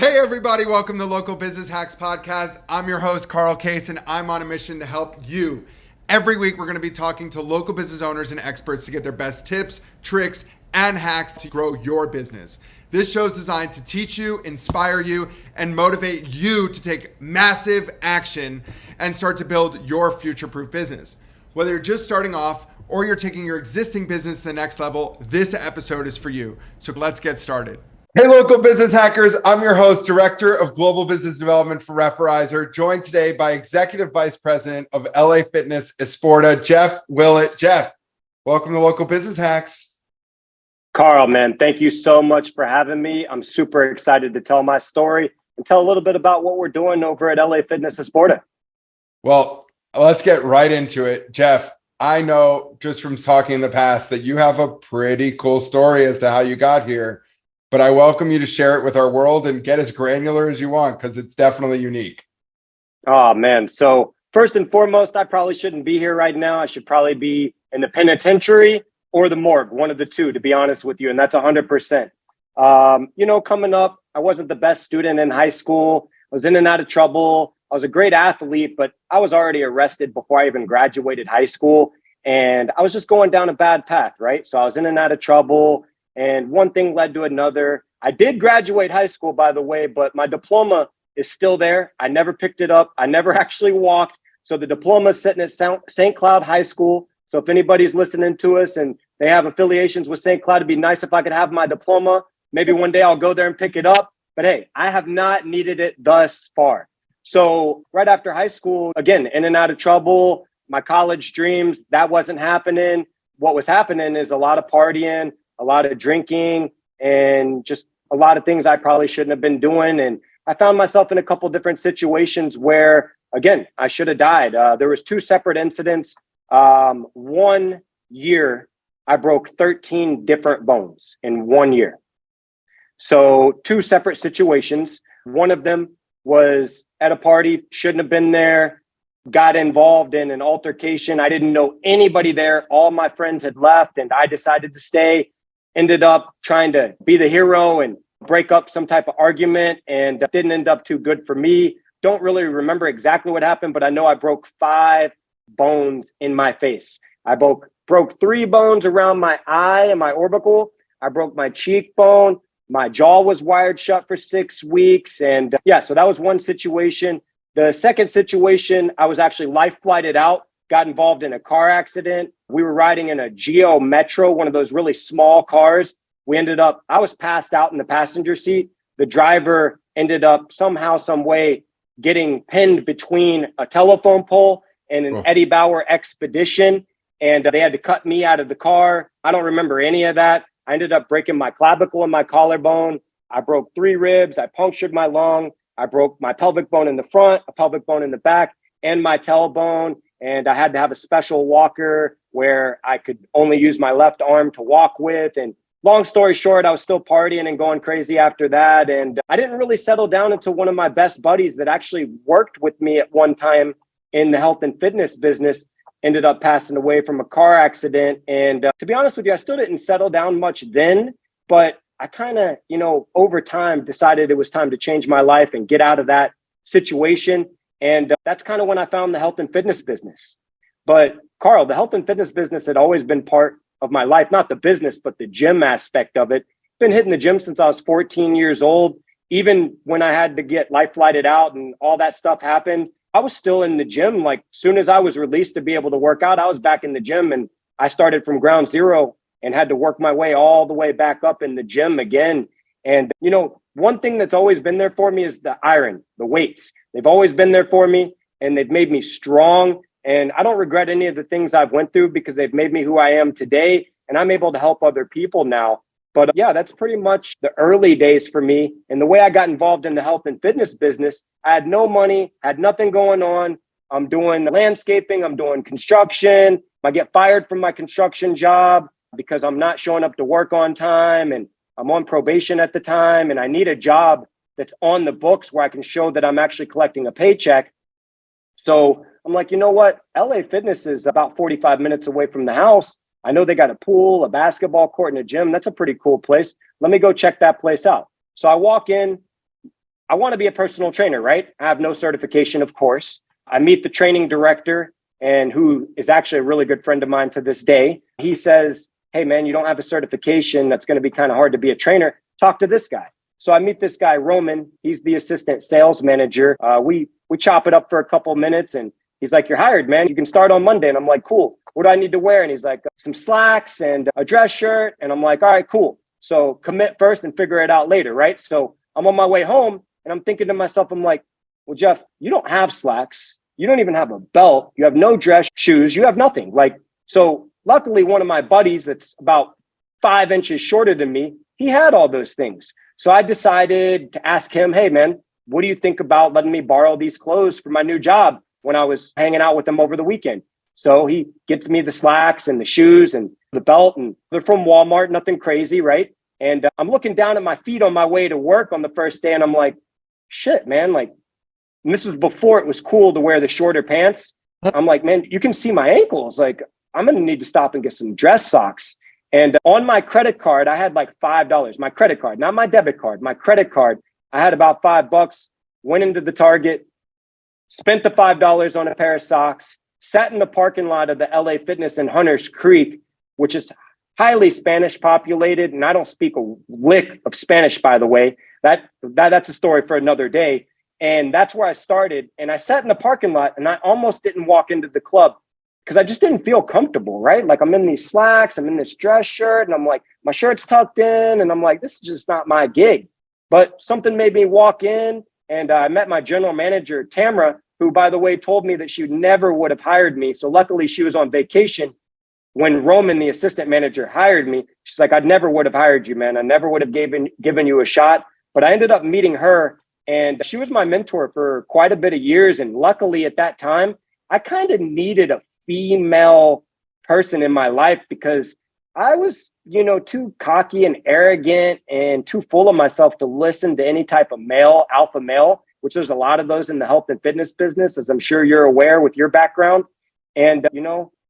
Hey everybody, welcome to Local Business Hacks Podcast. I'm your host, Carl Case, and I'm on a mission to help you. Every week, we're going to be talking to local business owners and experts to get their best tips, tricks, and hacks to grow your business. This show is designed to teach you, inspire you, and motivate you to take massive action and start to build your future-proof business. Whether you're just starting off or you're taking your existing business to the next level, this episode is for you. So let's get started. Hey, local business hackers. I'm your host, Director of Global Business Development for Referrizer, joined today by Executive Vice President of LA Fitness Esporta, Jeff Willett. Jeff, welcome to Local Business Hacks. Carl, man, thank you so much for having me. I'm super excited to tell my story and tell a little bit about what we're doing over at LA Fitness Esporta. Well, let's get right into it. Jeff, I know just from talking in the past that you have a pretty cool story as to how you got here. But I welcome you to share it with our world and get as granular as you want because it's definitely unique. Oh, man. So first and foremost, I probably shouldn't be here right now. I should probably be in the penitentiary or the morgue, one of the two, to be honest with you. And that's 100%. Coming up, I wasn't the best student in high school. I was in and out of trouble. I was a great athlete, but I was already arrested before I even graduated high school. And I was just going down a bad path, right? So I was in and out of trouble. And one thing led to another. I did graduate high school, by the way, but my diploma is still there. I never picked it up. I never actually walked. So the diploma is sitting at St. Cloud High School. So if anybody's listening to us and they have affiliations with St. Cloud, it'd be nice if I could have my diploma. Maybe one day I'll go there and pick it up. But hey, I have not needed it thus far. So right after high school, again, in and out of trouble, my college dreams, that wasn't happening. What was happening is a lot of partying, a lot of drinking, and just a lot of things I probably shouldn't have been doing. And I found myself in a couple different situations where, again, I should have died. There was two separate incidents. 1 year, I broke 13 different bones in 1 year. So two separate situations. One of them was at a party, shouldn't have been there, got involved in an altercation. I didn't know anybody there. All my friends had left and I decided to stay. Ended up trying to be the hero and break up some type of argument, and didn't end up too good for me. Don't really remember exactly what happened, but I know I broke 5 bones in my face. I broke 3 bones around my eye and my orbital. I broke my cheekbone. My jaw was wired shut for 6 weeks. And so that was one situation. The second situation, I was actually life flighted out. Got involved in a car accident. We were riding in a Geo Metro, one of those really small cars. I was passed out in the passenger seat. The driver ended up somehow, some way getting pinned between a telephone pole and an Eddie Bauer Expedition. And they had to cut me out of the car. I don't remember any of that. I ended up breaking my clavicle and my collarbone. I broke 3 ribs. I punctured my lung. I broke my pelvic bone in the front, a pelvic bone in the back, and my tailbone. And I had to have a special walker where I could only use my left arm to walk with. And long story short, I was still partying and going crazy after that. And I didn't really settle down until one of my best buddies that actually worked with me at one time in the health and fitness business ended up passing away from a car accident. And to be honest with you, I still didn't settle down much then, but I kind of, over time decided it was time to change my life and get out of that situation. And that's kind of when I found the health and fitness business. But Carl, the health and fitness business had always been part of my life, not the business, but the gym aspect of it. Been hitting the gym since I was 14 years old. Even when I had to get life flighted out and all that stuff happened, I was still in the gym. Like soon as I was released to be able to work out, I was back in the gym, and I started from ground zero and had to work my way all the way back up in the gym again. And, one thing that's always been there for me is the iron, the weights. They've always been there for me, and they've made me strong. And I don't regret any of the things I've went through because they've made me who I am today. And I'm able to help other people now. But that's pretty much the early days for me. And the way I got involved in the health and fitness business, I had no money, had nothing going on. I'm doing landscaping, I'm doing construction. I get fired from my construction job because I'm not showing up to work on time. And I'm on probation at the time, and I need a job that's on the books where I can show that I'm actually collecting a paycheck. So I'm like, you know what? LA Fitness is about 45 minutes away from the house. I know they got a pool, a basketball court, and a gym. That's a pretty cool place. Let me go check that place out. So I walk in, I want to be a personal trainer, right? I have no certification, of course. I meet the training director, and who is actually a really good friend of mine to this day. He says, hey, man, you don't have a certification. That's going to be kind of hard to be a trainer. Talk to this guy. So I meet this guy, Roman. He's the assistant sales manager. We chop it up for a couple of minutes, and he's like, you're hired, man. You can start on Monday. And I'm like, cool. What do I need to wear? And he's like, some slacks and a dress shirt. And I'm like, all right, cool. So commit first and figure it out later, right? So I'm on my way home, and I'm thinking to myself, I'm like, well, Jeff, you don't have slacks. You don't even have a belt. You have no dress shoes. You have nothing. So luckily, one of my buddies that's about 5 inches shorter than me, he had all those things. So I decided to ask him, hey, man, what do you think about letting me borrow these clothes for my new job when I was hanging out with him over the weekend? So he gets me the slacks and the shoes and the belt, and they're from Walmart, nothing crazy, right? And I'm looking down at my feet on my way to work on the first day, and I'm like, shit, man, and this was before it was cool to wear the shorter pants. I'm like, man, you can see my ankles. I'm going to need to stop and get some dress socks. And on my credit card, I had $5. My credit card, not my debit card, my credit card. I had about $5, went into the Target, spent the $5 on a pair of socks, sat in the parking lot of the LA Fitness in Hunters Creek, which is highly Spanish populated. And I don't speak a lick of Spanish, by the way. That's a story for another day. And that's where I started. And I sat in the parking lot, and I almost didn't walk into the club because I just didn't feel comfortable, right? I'm in these slacks, I'm in this dress shirt, and I'm like, my shirt's tucked in, and I'm like, this is just not my gig. But something made me walk in, and I met my general manager, Tamara, who, by the way, told me that she never would have hired me. So luckily she was on vacation when Roman, the assistant manager, hired me. She's like, I never would have hired you, man. I never would have given you a shot. But I ended up meeting her, and she was my mentor for quite a bit of years. And luckily at that time, I kind of needed a female person in my life because I was, too cocky and arrogant and too full of myself to listen to any type of male, alpha male, which there's a lot of those in the health and fitness business, as I'm sure you're aware with your background. And,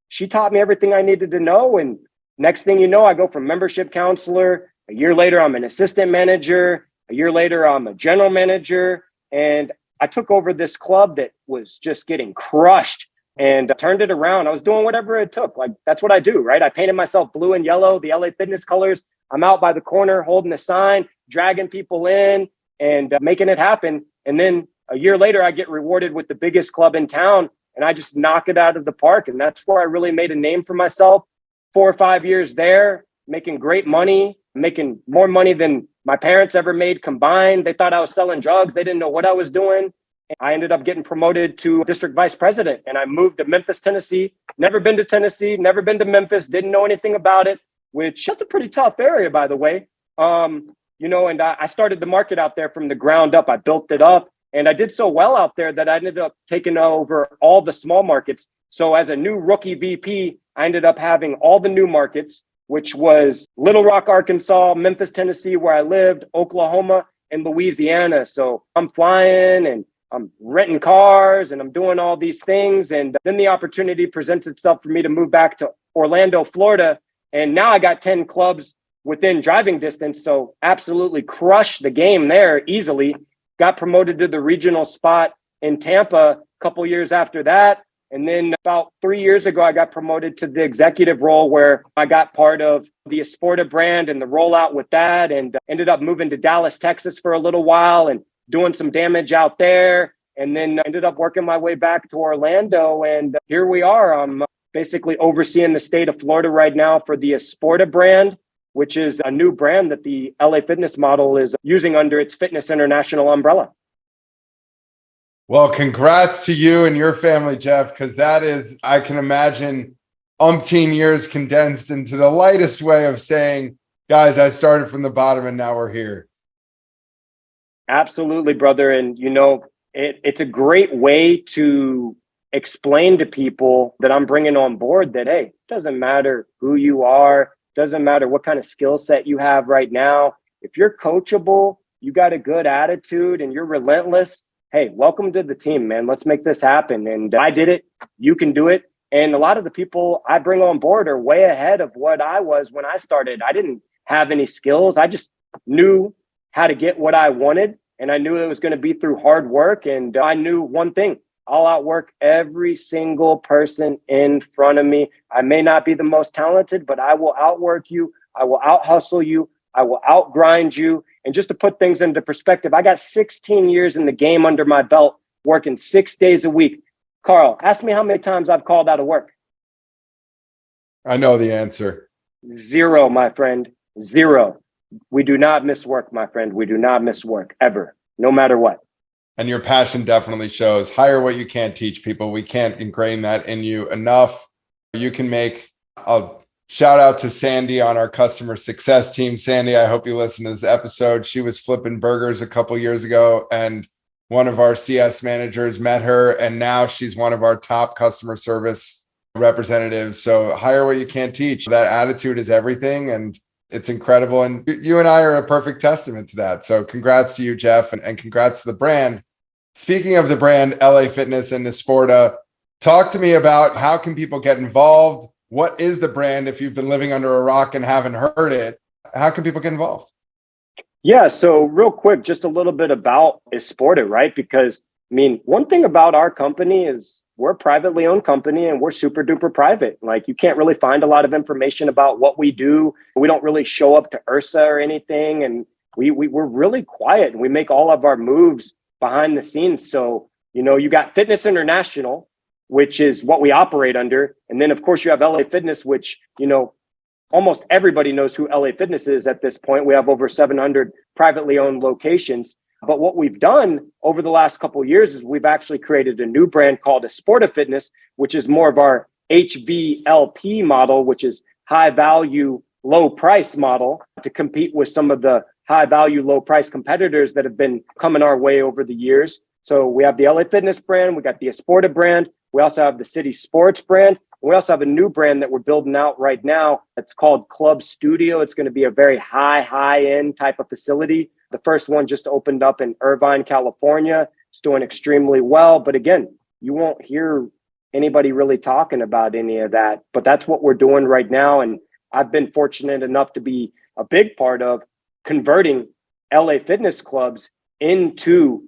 she taught me everything I needed to know. And next thing you know, I go from membership counselor. A year later, I'm an assistant manager. A year later, I'm a general manager. And I took over this club that was just getting crushed and turned it around. I was doing whatever it took. That's what I do, right? I painted myself blue and yellow, the LA Fitness colors. I'm out by the corner holding a sign, dragging people in and making it happen. And then a year later, I get rewarded with the biggest club in town, and I just knock it out of the park. And that's where I really made a name for myself. 4 or 5 years there, making great money, making more money than my parents ever made combined. They thought I was selling drugs. They didn't know what I was doing. I ended up getting promoted to district vice president, and I moved to Memphis, Tennessee. Never been to Tennessee, never been to Memphis, didn't know anything about it, which that's a pretty tough area, by the way. And I started the market out there from the ground up. I built it up, and I did so well out there that I ended up taking over all the small markets. So as a new rookie VP, I ended up having all the new markets, which was Little Rock, Arkansas, Memphis, Tennessee, where I lived, Oklahoma, and Louisiana. So I'm flying and I'm renting cars and I'm doing all these things. And then the opportunity presents itself for me to move back to Orlando, Florida. And now I got 10 clubs within driving distance. So absolutely crushed the game there easily. Got promoted to the regional spot in Tampa a couple years after that. And then about 3 years ago, I got promoted to the executive role where I got part of the Esporta brand and the rollout with that, and ended up moving to Dallas, Texas for a little while and doing some damage out there. And then ended up working my way back to Orlando. And here we are. I'm basically overseeing the state of Florida right now for the Esporta brand, which is a new brand that the LA Fitness model is using under its Fitness International umbrella. Well, congrats to you and your family, Jeff, because that is, I can imagine, umpteen years condensed into the lightest way of saying, guys, I started from the bottom and now we're here. Absolutely, brother. And, it's a great way to explain to people that I'm bringing on board that, hey, it doesn't matter who you are, doesn't matter what kind of skill set you have right now. If you're coachable, you got a good attitude and you're relentless, hey, welcome to the team, man. Let's make this happen. And I did it. You can do it. And a lot of the people I bring on board are way ahead of what I was when I started. I didn't have any skills. I just knew how to get what I wanted. And I knew it was going to be through hard work. And I knew one thing: I'll outwork every single person in front of me. I may not be the most talented, but I will outwork you. I will out hustle you. I will outgrind you. And just to put things into perspective, I got 16 years in the game under my belt, working 6 days a week. Carl, ask me how many times I've called out of work. I know the answer. 0, my friend. 0. We do not miss work, my friend. We do not miss work ever, no matter what. And your passion definitely shows. Hire what you can't teach people. We can't ingrain that in you enough. You can make a shout out to Sandy on our customer success team. Sandy, I hope you listen to this episode. She was flipping burgers a couple years ago, and one of our CS managers met her, and now she's one of our top customer service representatives. So hire what you can't teach. That attitude is everything, and it's incredible. And you and I are a perfect testament to that. So congrats to you, Jeff, and congrats to the brand. Speaking of the brand, LA Fitness and Esporta, talk to me about how can people get involved? What is the brand? If you've been living under a rock and haven't heard it, how can people get involved? Yeah, so real quick, just a little bit about Esporta, right? Because, I mean, one thing about our company is we're a privately owned company and we're super duper private. Like, you can't really find a lot of information about what we do. We don't really show up to URSA or anything. And we're really quiet, and we make all of our moves behind the scenes. So, you got Fitness International, which is what we operate under. And then, of course, you have LA Fitness, which, almost everybody knows who LA Fitness is at this point. We have over 700 privately owned locations. But what we've done over the last couple of years is we've actually created a new brand called Esporta Fitness, which is more of our HVLP model, which is high value, low price model, to compete with some of the high value, low price competitors that have been coming our way over the years. So we have the LA Fitness brand, we got the Esporta brand, we also have the City Sports brand. We also have a new brand that we're building out right now. It's called Club Studio. It's going to be a very high-end type of facility. The first one just opened up in Irvine, California. It's doing extremely well. But again, you won't hear anybody really talking about any of that. But that's what we're doing right now. And I've been fortunate enough to be a big part of converting LA Fitness clubs into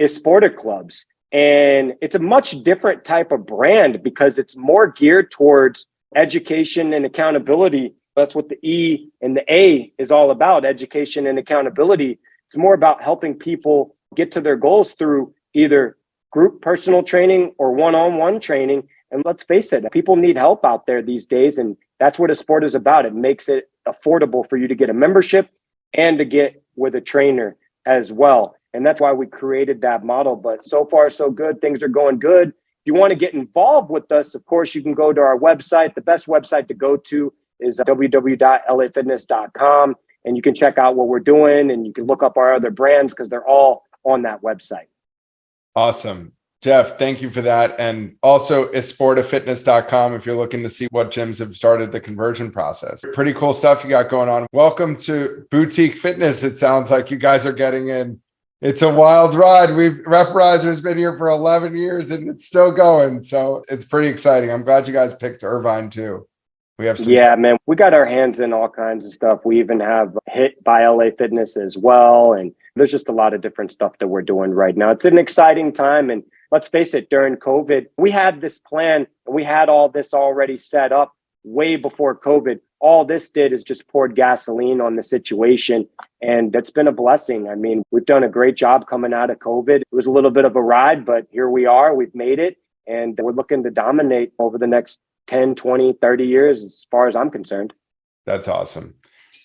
Esporta clubs. And it's a much different type of brand because it's more geared towards education and accountability. That's what the E and the A is all about, education and accountability. It's more about helping people get to their goals through either group personal training or one-on-one training. And let's face it, people need help out there these days. And that's what Esporta is about. It makes it affordable for you to get a membership and to get with a trainer as well. And that's why we created that model. But so far, so good. Things are going good. If you want to get involved with us, of course, you can go to our website. The best website to go to is www.lafitness.com. And you can check out what we're doing, and you can look up our other brands because they're all on that website. Awesome. Jeff, thank you for that. And also esportafitness.com if you're looking to see what gyms have started the conversion process. Pretty cool stuff you got going on. Welcome to Boutique Fitness. It sounds like you guys are getting in. It's a wild ride. Referrizer has been here for 11 years and it's still going. So it's pretty exciting. I'm glad you guys picked Irvine too. We have some man, we got our hands in all kinds of stuff. We even have Hit by LA Fitness as well. And there's just a lot of different stuff that we're doing right now. It's an exciting time. And let's face it, during COVID, we had this plan and we had all this already set up way before COVID. All this did is just poured gasoline on the situation. And that's been a blessing. I mean, we've done a great job coming out of COVID. It was a little bit of a ride, but here we are. We've made it. And we're looking to dominate over the next 10, 20, 30 years, as far as I'm concerned. That's awesome.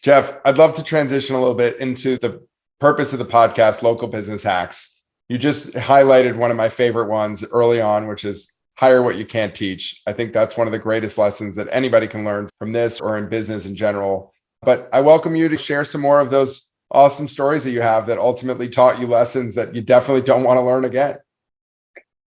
Jeff, I'd love to transition a little bit into the purpose of the podcast, Local Business Hacks. You just highlighted one of my favorite ones early on, which is hire what you can't teach. I think that's one of the greatest lessons that anybody can learn from this or in business in general. But I welcome you to share some more of those awesome stories that you have that ultimately taught you lessons that you definitely don't want to learn again.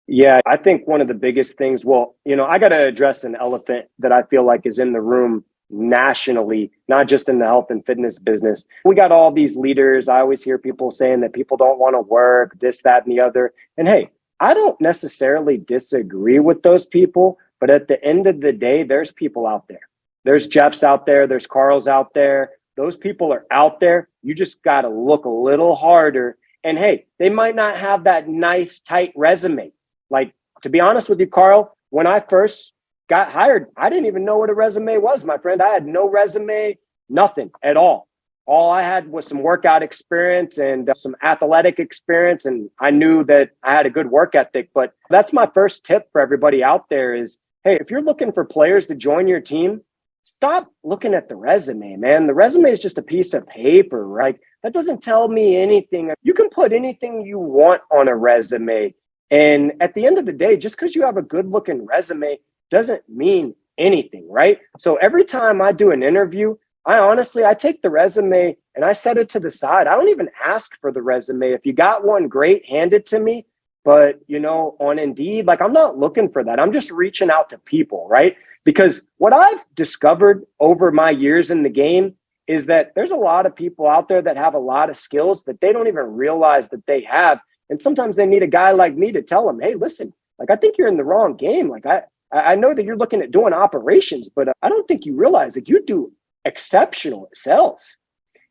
Yeah, I think one of the biggest things, I got to address an elephant that I feel like is in the room nationally, not just in the health and fitness business. We got all these leaders. I always hear people saying that people don't want to work, this, that, and the other. And hey, I don't necessarily disagree with those people, but at the end of the day, there's people out there. There's Jeffs out there. There's Carls out there. Those people are out there. You just got to look a little harder And hey, they might not have that nice, tight resume. Like, to be honest with you, Carl, when I first got hired, I didn't even know what a resume was, my friend. I had no resume, nothing at all. All I had was some workout experience and some athletic experience. And I knew that I had a good work ethic. But that's my first tip for everybody out there is, hey, if you're looking for players to join your team, stop looking at the resume, man. The resume is just a piece of paper, right? That doesn't tell me anything. You can put anything you want on a resume. And at the end of the day, just because you have a good looking resume doesn't mean anything, right? So every time I do an interview, I take the resume and I set it to the side. I don't even ask for the resume. If you got one, great, hand it to me. But, on Indeed, like, I'm not looking for that. I'm just reaching out to people, right? Because what I've discovered over my years in the game is that there's a lot of people out there that have a lot of skills that they don't even realize that they have. And sometimes they need a guy like me to tell them, hey, listen, like, I think you're in the wrong game. Like, I know that you're looking at doing operations, but I don't think you realize that you do exceptional at sales.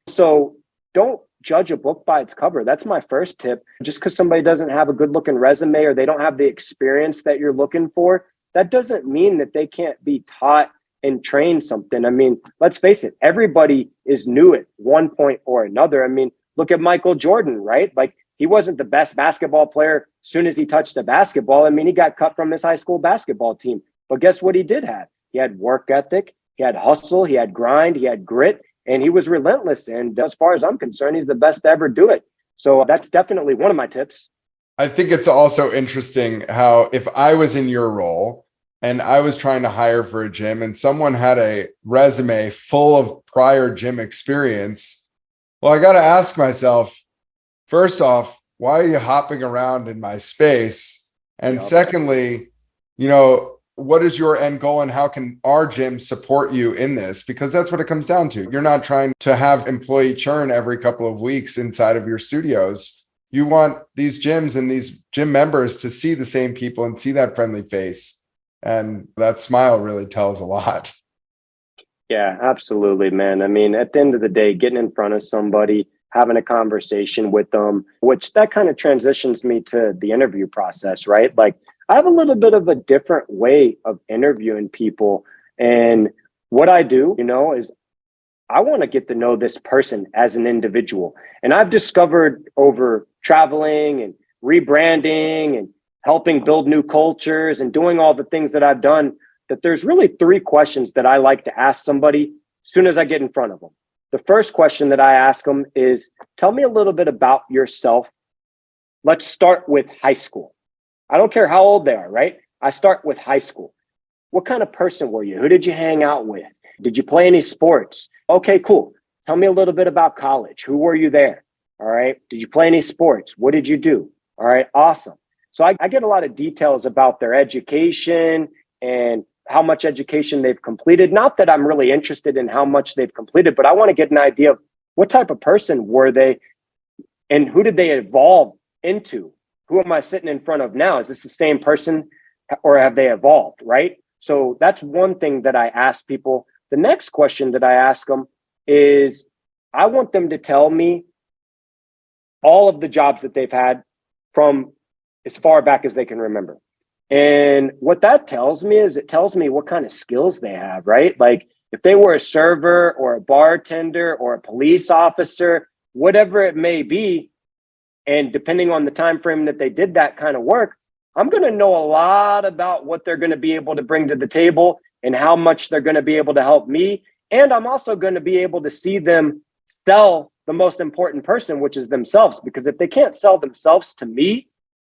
So don't judge a book by its cover. That's my first tip. Just because somebody doesn't have a good looking resume or they don't have the experience that you're looking for, that doesn't mean that they can't be taught and trained something. I mean, let's face it, everybody is new at one point or another. I mean, look at Michael Jordan, right? Like, he wasn't the best basketball player as soon as he touched the basketball. I mean, he got cut from his high school basketball team. But guess what he did have? He had work ethic, he had hustle, he had grind, he had grit, and he was relentless. And as far as I'm concerned, he's the best to ever do it. So that's definitely one of my tips. I think it's also interesting how if I was in your role and I was trying to hire for a gym and someone had a resume full of prior gym experience, well, I got to ask myself, first off, why are you hopping around in my space? And secondly, what is your end goal and how can our gym support you in this? Because that's what it comes down to. You're not trying to have employee churn every couple of weeks inside of your studios. You want these gyms and these gym members to see the same people and see that friendly face. And that smile really tells a lot. Yeah, absolutely, man. I mean, at the end of the day, getting in front of somebody, having a conversation with them, which that kind of transitions me to the interview process, right? Like, I have a little bit of a different way of interviewing people. And what I do, is I want to get to know this person as an individual. And I've discovered over traveling and rebranding and helping build new cultures and doing all the things that I've done, that there's really 3 questions that I like to ask somebody as soon as I get in front of them. The first question that I ask them is, tell me a little bit about yourself. Let's start with high school. I don't care how old they are, right? I start with high school. What kind of person were you? Who did you hang out with? Did you play any sports? Okay, cool. Tell me a little bit about college. Who were you there? All right. Did you play any sports? What did you do? All right. Awesome. So I get a lot of details about their education and how much education they've completed. Not that I'm really interested in how much they've completed, but I want to get an idea of what type of person were they and who did they evolve into? Who am I sitting in front of now? Is this the same person or have they evolved, right? So that's one thing that I ask people. The next question that I ask them is, I want them to tell me all of the jobs that they've had from as far back as they can remember. And what that tells me is it tells me what kind of skills they have, right? Like, if they were a server or a bartender or a police officer, whatever it may be, and depending on the time frame that they did that kind of work, I'm going to know a lot about what they're going to be able to bring to the table and how much they're going to be able to help me. And I'm also going to be able to see them sell the most important person, which is themselves. Because if they can't sell themselves to me,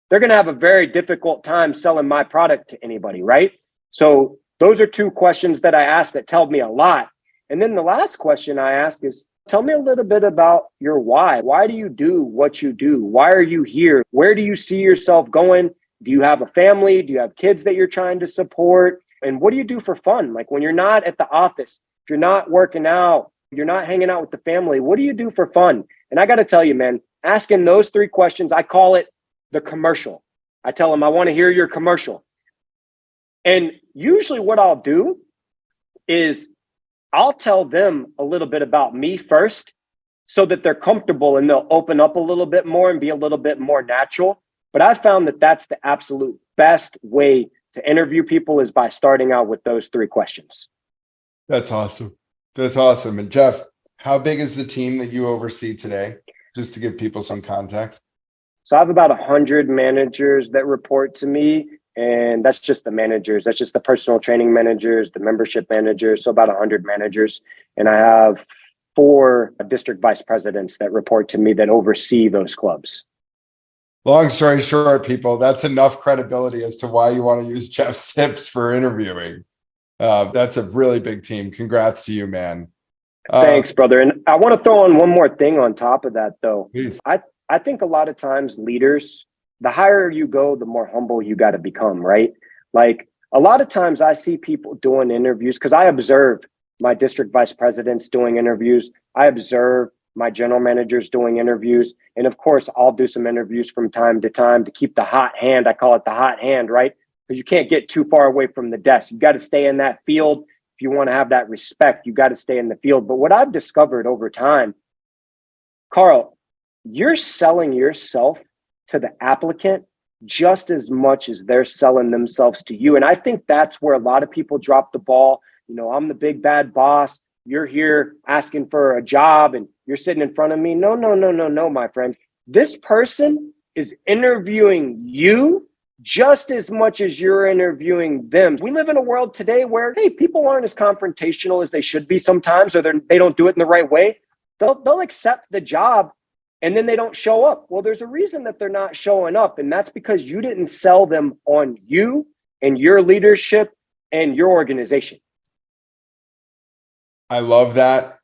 they're going to have a very difficult time selling my product to anybody, right? So those are 2 questions that I ask that tell me a lot. And then the last question I ask is, tell me a little bit about your why. Why do you do what you do? Why are you here? Where do you see yourself going? Do you have a family? Do you have kids that you're trying to support? And what do you do for fun? Like, when you're not at the office, if you're not working out, you're not hanging out with the family, what do you do for fun? And I got to tell you, man, asking those 3 questions, I call it the commercial. I tell them, I want to hear your commercial. And usually what I'll do is I'll tell them a little bit about me first, so that they're comfortable and they'll open up a little bit more and be a little bit more natural. But I found that that's the absolute best way to interview people is by starting out with those 3 questions. That's awesome. That's awesome. And Jeff, how big is the team that you oversee today? Just to give people some context. So I have about 100 managers that report to me, and that's just the managers. That's just the personal training managers, the membership managers. So about 100 managers. And I have 4 district vice presidents that report to me that oversee those clubs. Long story short, people, that's enough credibility as to why you want to use Jeff's tips for interviewing. That's a really big team. Congrats to you, man. Thanks, brother. And I want to throw on one more thing on top of that, though. Please. I think a lot of times leaders, the higher you go, the more humble you got to become, right? Like a lot of times I see people doing interviews because I observe my district vice presidents doing interviews. I observe my general managers doing interviews. And of course, I'll do some interviews from time to time to keep the hot hand. I call it the hot hand, right? Because you can't get too far away from the desk. You got to stay in that field. If you want to have that respect, you got to stay in the field. But what I've discovered over time, Carl, you're selling yourself to the applicant just as much as they're selling themselves to you. And I think that's where a lot of people drop the ball. You know, I'm the big bad boss. You're here asking for a job and you're sitting in front of me. No, my friend. This person is interviewing you just as much as you're interviewing them. We live in a world today where, hey, people aren't as confrontational as they should be sometimes, or they don't do it in the right way. They'll accept the job and then they don't show up. Well, there's a reason that they're not showing up, and that's because you didn't sell them on you and your leadership and your organization. I love that.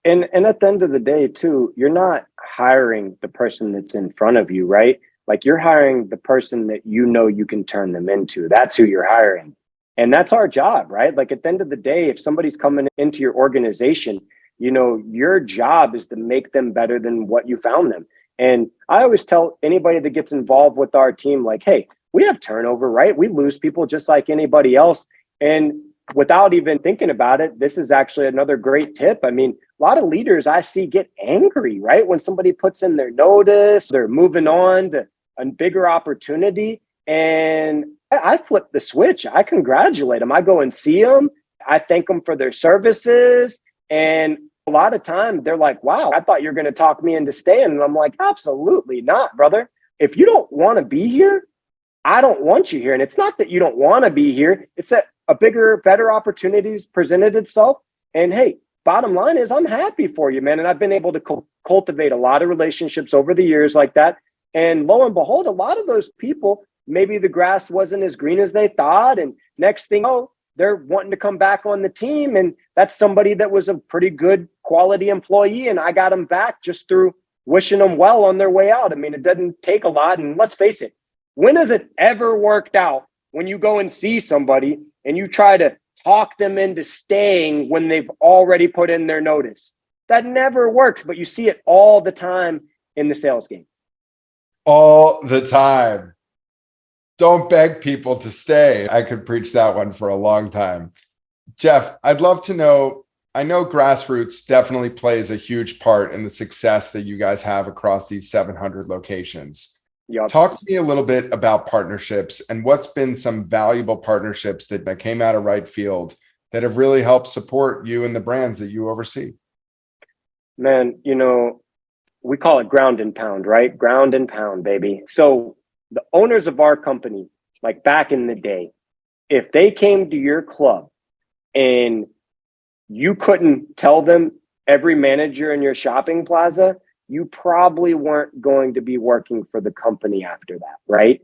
And at the end of the day, too, you're not hiring the person that's in front of you, right? Like you're hiring the person that you know you can turn them into. That's who you're hiring. And that's our job, right? Like at the end of the day, if somebody's coming into your organization, you know, your job is to make them better than what you found them. And I always tell anybody that gets involved with our team, like, hey, we have turnover, right? We lose people just like anybody else. And without even thinking about it, this is actually another great tip. I mean, a lot of leaders I see get angry, right? When somebody puts in their notice, they're moving on to a bigger opportunity. And I flip the switch. I congratulate them. I go and see them. I thank them for their services. And a lot of time they're like, wow, I thought you were going to talk me into staying. And I'm like, absolutely not, brother. If you don't want to be here, I don't want you here. And it's not that you don't want to be here. It's that a bigger, better opportunities presented itself. And hey, bottom line is I'm happy for you, man. And I've been able to cultivate a lot of relationships over the years like that. And lo and behold, a lot of those people, maybe the grass wasn't as green as they thought. And next thing, they're wanting to come back on the team. And that's somebody that was a pretty good quality employee. And I got them back just through wishing them well on their way out. I mean, it doesn't take a lot. And let's face it, when has it ever worked out when you go and see somebody and you try to talk them into staying when they've already put in their notice? That never works, but you see it all the time in the sales game. All the time. Don't beg people to stay. I could preach that one for a long time. Jeff, I'd love to know, I know grassroots definitely plays a huge part in the success that you guys have across these 700 locations. Yep. Talk to me a little bit about partnerships and what's been some valuable partnerships that came out of right field that have really helped support you and the brands that you oversee. Man, you know, we call it ground and pound, right? Ground and pound, baby. So the owners of our company, like back in the day, if they came to your club and you couldn't tell them every manager in your shopping plaza, you probably weren't going to be working for the company after that, right?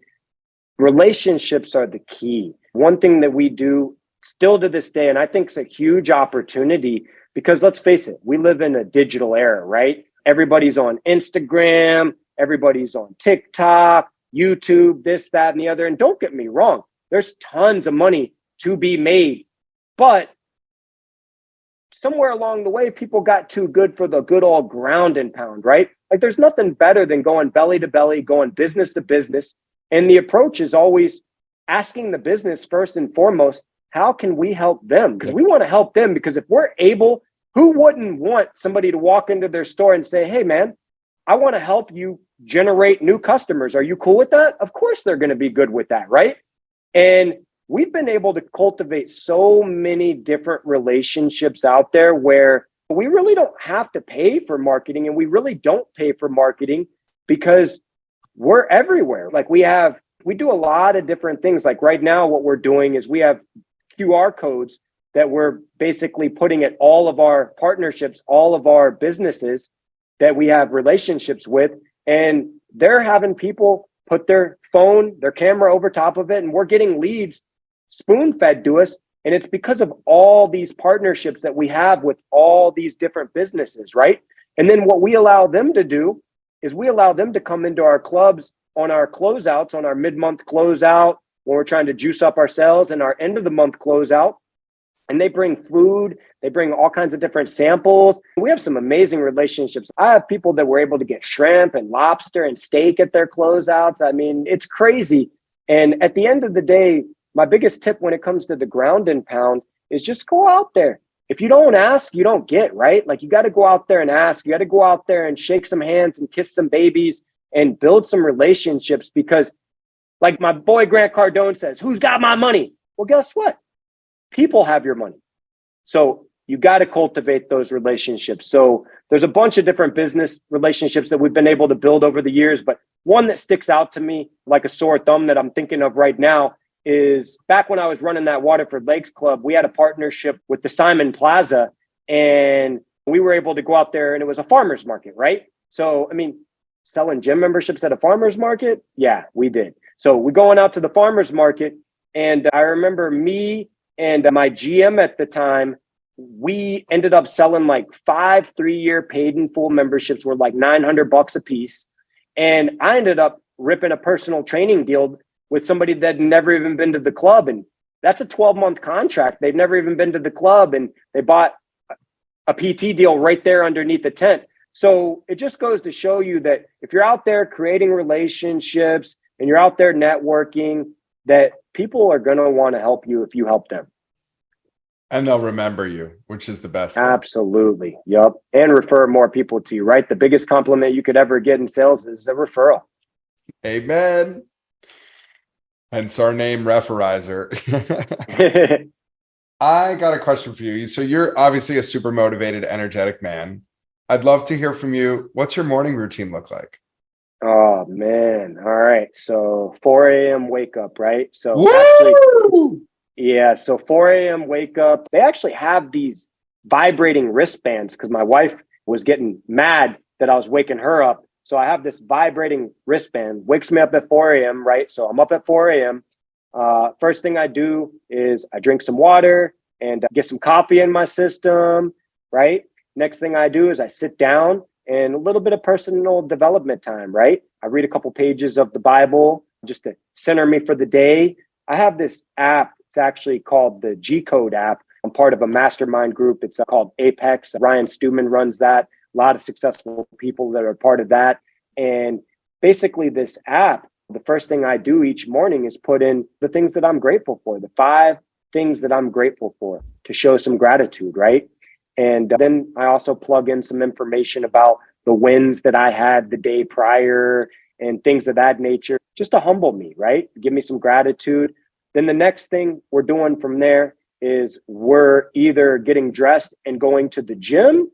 Relationships are the key. One thing that we do still to this day, and I think it's a huge opportunity because let's face it, we live in a digital era, right? Everybody's on Instagram, everybody's on TikTok, YouTube, this, that, and the other. And don't get me wrong, there's tons of money to be made, but somewhere along the way, people got too good for the good old ground and pound, right? Like there's nothing better than going belly to belly, going business to business. And the approach is always asking the business first and foremost, how can we help them? Because we want to help them, because if we're able Who wouldn't want somebody to walk into their store and say, hey, man, I want to help you generate new customers. Are you cool with that? Of course, they're going to be good with that, right? And we've been able to cultivate so many different relationships out there where we really don't have to pay for marketing, and we really don't pay for marketing because we're everywhere. Like we do a lot of different things. Like right now, what we're doing is we have QR codes that we're basically putting at all of our partnerships, all of our businesses that we have relationships with, and they're having people put their phone, their camera over top of it, and we're getting leads spoon-fed to us. And it's because of all these partnerships that we have with all these different businesses, right? And then what we allow them to do is we allow them to come into our clubs on our closeouts, on our mid-month closeout, when we're trying to juice up our sales, and our end-of-the-month closeout. And they bring food, they bring all kinds of different samples. We have some amazing relationships. I have people that were able to get shrimp and lobster and steak at their closeouts. I mean, it's crazy. And at the end of the day, my biggest tip when it comes to the ground and pound is just go out there. If you don't ask, you don't get, right? Like you got to go out there and ask. You got to go out there and shake some hands and kiss some babies and build some relationships, because like my boy Grant Cardone says, who's got my money? Well, guess what? People have your money. So you got to cultivate those relationships. So there's a bunch of different business relationships that we've been able to build over the years. But one that sticks out to me like a sore thumb that I'm thinking of right now is back when I was running that Waterford Lakes Club, we had a partnership with the Simon Plaza, and we were able to go out there, and it was a farmer's market, right? So, I mean, selling gym memberships at a farmer's market? Yeah, we did. So we're going out to the farmer's market, and I remember me and my GM at the time, we ended up selling like 5 3-year paid in full memberships were like $900 a piece. And I ended up ripping a personal training deal with somebody that had never even been to the club. And that's a 12-month contract. They've never even been to the club, and they bought a PT deal right there underneath the tent. So it just goes to show you that if you're out there creating relationships and you're out there networking, that people are going to want to help you if you help them. And they'll remember you, which is the best thing. Absolutely. Yep. And refer more people to you, right? The biggest compliment you could ever get in sales is a referral. Amen. Hence our name, Referrizer. I got a question for you. So you're obviously a super motivated, energetic man. I'd love to hear from you. What's your morning routine look like? Oh, man. All right. So 4 a.m. wake up, right? So Woo! actually, yeah. So 4 a.m. wake up. They actually have these vibrating wristbands because my wife was getting mad that I was waking her up. So I have this vibrating wristband, wakes me up at 4 a.m., right? So I'm up at 4 a.m. First thing I do is I drink some water and get some coffee in my system, right? Next thing I do is I sit down and a little bit of personal development time, right? I read a couple pages of the Bible just to center me for the day. I have this app. It's actually called the G Code app. I'm part of a mastermind group. It's called Apex. Ryan Stewman runs that. A lot of successful people that are part of that. And basically this app, the first thing I do each morning is put in the things that I'm grateful for, the 5 things that I'm grateful for, to show some gratitude, right? And then I also plug in some information about the wins that I had the day prior and things of that nature, just to humble me, right? Give me some gratitude. Then the next thing we're doing from there is we're either getting dressed and going to the gym,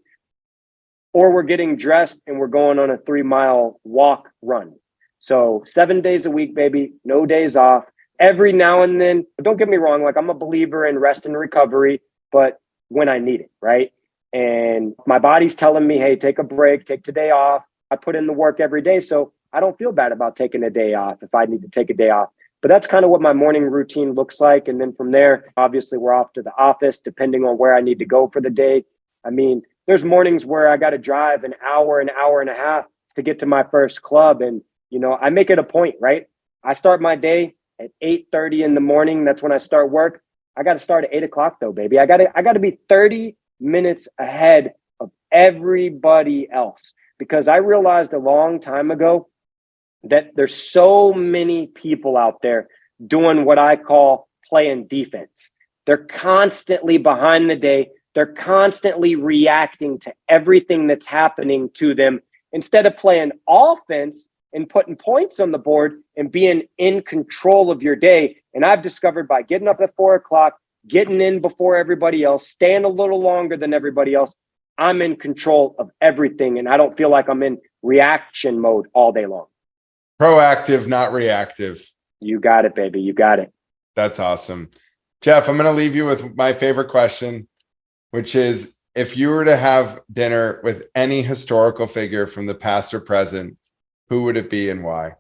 or we're getting dressed and we're going on a 3-mile walk run. So 7 days a week, baby, no days off. Every now and then, don't get me wrong, like I'm a believer in rest and recovery, but when I need it, right? And my body's telling me, hey, take a break, take today off. I put in the work every day, so I don't feel bad about taking a day off if I need to take a day off. But that's kind of what my morning routine looks like. And then from there, obviously, we're off to the office, depending on where I need to go for the day. I mean, there's mornings where I got to drive an hour and a half to get to my first club. And, you know, I make it a point, right? I start my day at 8:30 in the morning. That's when I start work. I got to start at 8 o'clock though, baby. I got to be 30 minutes ahead of everybody else, because I realized a long time ago that there's so many people out there doing what I call playing defense. They're constantly behind the day. They're constantly reacting to everything that's happening to them instead of playing offense and putting points on the board and being in control of your day. And I've discovered by getting up at 4 o'clock, getting in before everybody else, staying a little longer than everybody else, I'm in control of everything. And I don't feel like I'm in reaction mode all day long. Proactive, not reactive. You got it, baby. You got it. That's awesome. Jeff, I'm going to leave you with my favorite question, which is, if you were to have dinner with any historical figure from the past or present, who would it be and why?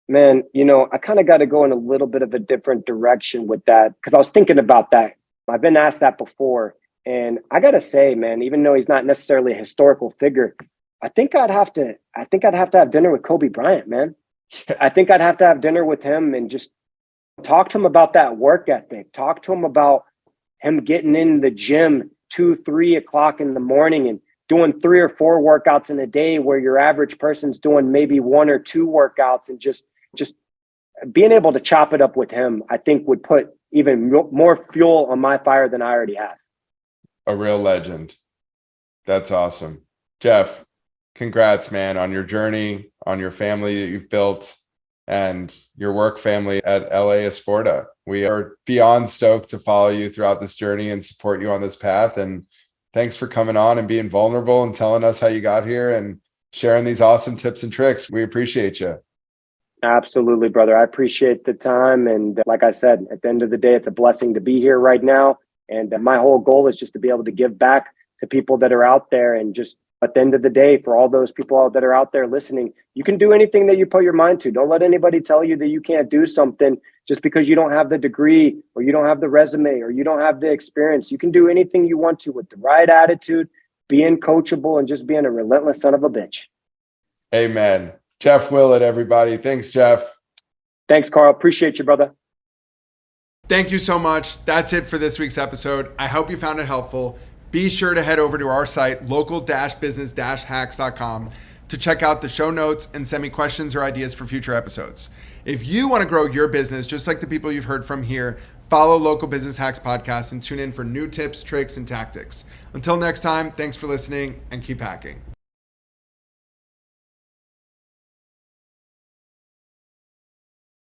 Man, I kind of got to go in a little bit of a different direction with that because I was thinking about that. I've been asked that before. And I got to say, man, even though he's not necessarily a historical figure, I think I'd have to have dinner with Kobe Bryant, man. I think I'd have to have dinner with him and just talk to him about that work ethic. Talk to him about him getting in the gym 2-3 o'clock in the morning and doing 3 or 4 workouts in a day where your average person's doing maybe 1 or 2 workouts, and just being able to chop it up with him, I think would put even more fuel on my fire than I already have. A real legend. That's awesome. Jeff, congrats, man, on your journey, on your family that you've built, and your work family at LA Esporta. We are beyond stoked to follow you throughout this journey and support you on this path. And thanks for coming on and being vulnerable and telling us how you got here and sharing these awesome tips and tricks. We appreciate you. Absolutely, brother. I appreciate the time. And like I said, at the end of the day, it's a blessing to be here right now. And my whole goal is just to be able to give back to people that are out there. And just at the end of the day, for all those people that are out there listening, you can do anything that you put your mind to. Don't let anybody tell you that you can't do something just because you don't have the degree or you don't have the resume or you don't have the experience. You can do anything you want to with the right attitude, being coachable, and just being a relentless son of a bitch. Amen. Jeff Willett, everybody. Thanks, Jeff. Thanks, Carl. Appreciate you, brother. Thank you so much. That's it for this week's episode. I hope you found it helpful. Be sure to head over to our site, local-business-hacks.com, to check out the show notes and send me questions or ideas for future episodes. If you want to grow your business, just like the people you've heard from here, follow Local Business Hacks Podcast and tune in for new tips, tricks, and tactics. Until next time, thanks for listening and keep hacking.